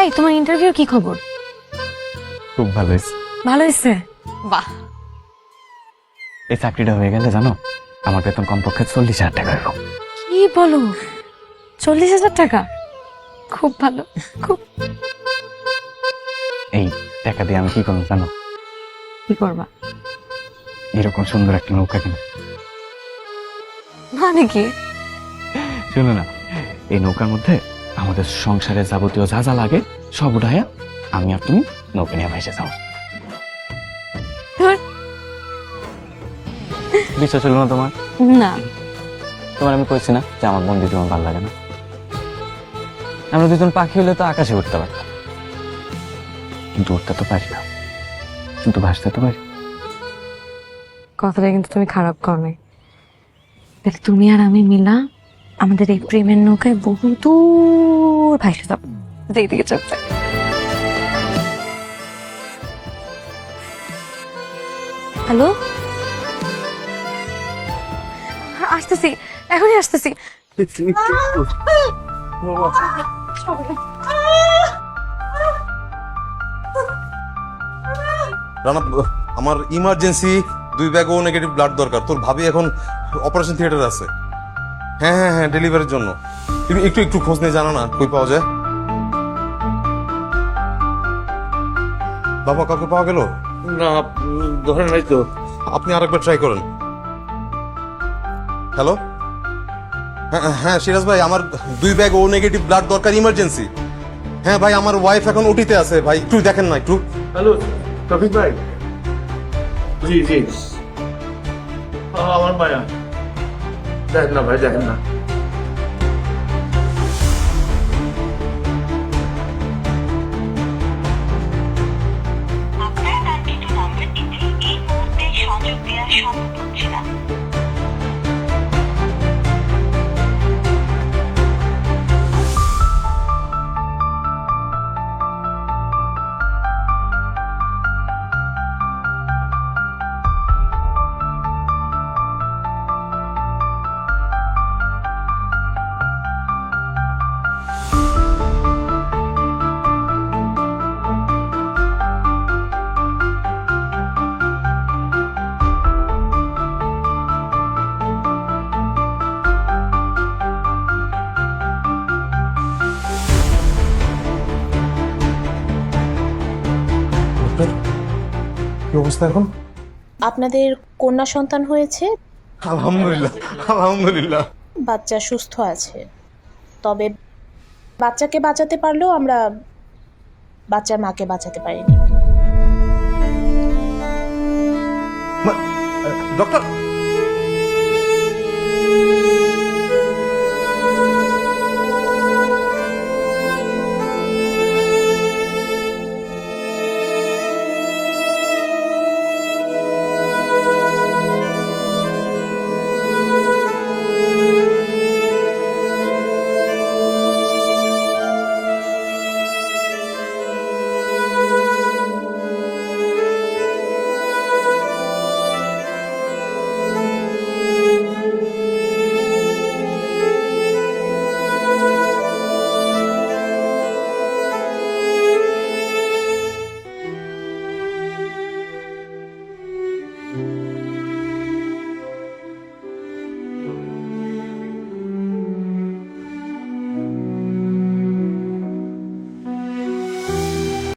এই তোমার ইন্টারভিউ কি খবর? খুব ভালো হয়েছে। ভালো হয়েছে? বাহ। এই চাকরিটা হয়ে গেলে জানো আমার বেতন কমপক্ষে 40,000 টাকা হইব। কি বলো? 40,000 টাকা? খুব ভালো, খুব। এই টাকা দিয়ে আমি কি করবো জানো? কি করবা? এরকম সুন্দর একটা নৌকা কিনা। মানে কি? শুনো না, এই নৌকার মধ্যে আমাদের সংসারে যাবতীয় যা যা লাগে সব উঠাইয়া আমি আর তুমি নৌকা নিয়ে ভেসে যাও। ধুর, বিশ্বাস হলো না তোমার? না। তোমার আমি কইছি না যে আমার বন্ধু তোমার ভালো লাগে না? আমরা দুজন পাখি হলে তো আকাশে উঠতে পারতাম, কিন্তু উঠতে তো পারি না, কিন্তু ভাসতে তো পারি। কথাটা কিন্তু তুমি খারাপ করো নাই। তাহলে তুমি আর আমি মিলা আমাদের এই প্রেমের নৌকায় বহু দূর ভাসে যাব, যেই দিকে চোখ যায়। হ্যালো, আসতেছি, এখনই আসতেছি। রানা, আমার ইমার্জেন্সি 2 ব্যাগ ও নেগেটিভ ব্লাড দরকার। তোর ভাবি এখন অপারেশন থিয়েটারে আছে। হ্যাঁ হ্যাঁ হ্যাঁ, ডেলিভারির জন্য। তুমি একটু একটু খোঁজ নিয়ে জানা না কই পাওয়া যায়। বাবা, কাউকে পাওয়া গেল? না, ধরে নাই তো। আপনি আরেকবার ট্রাই করেন। হ্যালো, হ্যাঁ হ্যাঁ সিরাজ ভাই, আমার 2 ব্যাগ ও নেগেটিভ ব্লাড দরকার, ইমার্জেন্সি। হ্যাঁ ভাই, আমার ওয়াইফ এখন ওটিতে আছে ভাই, একটু দেখেন না একটু। হ্যালো রফিক ভাই। জি জি, আমার মায়া। দেখেন না ভাই, দেখেন না। আপনার কাঙ্ক্ষিত নম্বরটিতে এই মুহূর্তে সংযোগ দেওয়া সম্ভব হচ্ছে না। ডক্টর, কি অবস্থা এখন? আপনাদের কন্যা সন্তান হয়েছে, আলহামদুলিল্লাহ, আলহামদুলিল্লাহ। বাচ্চা সুস্থ আছে। তবে বাচ্চাকে বাঁচাতে পারলেও আমরা বাচ্চার মাকে বাঁচাতে পারিনি। ডক্টর,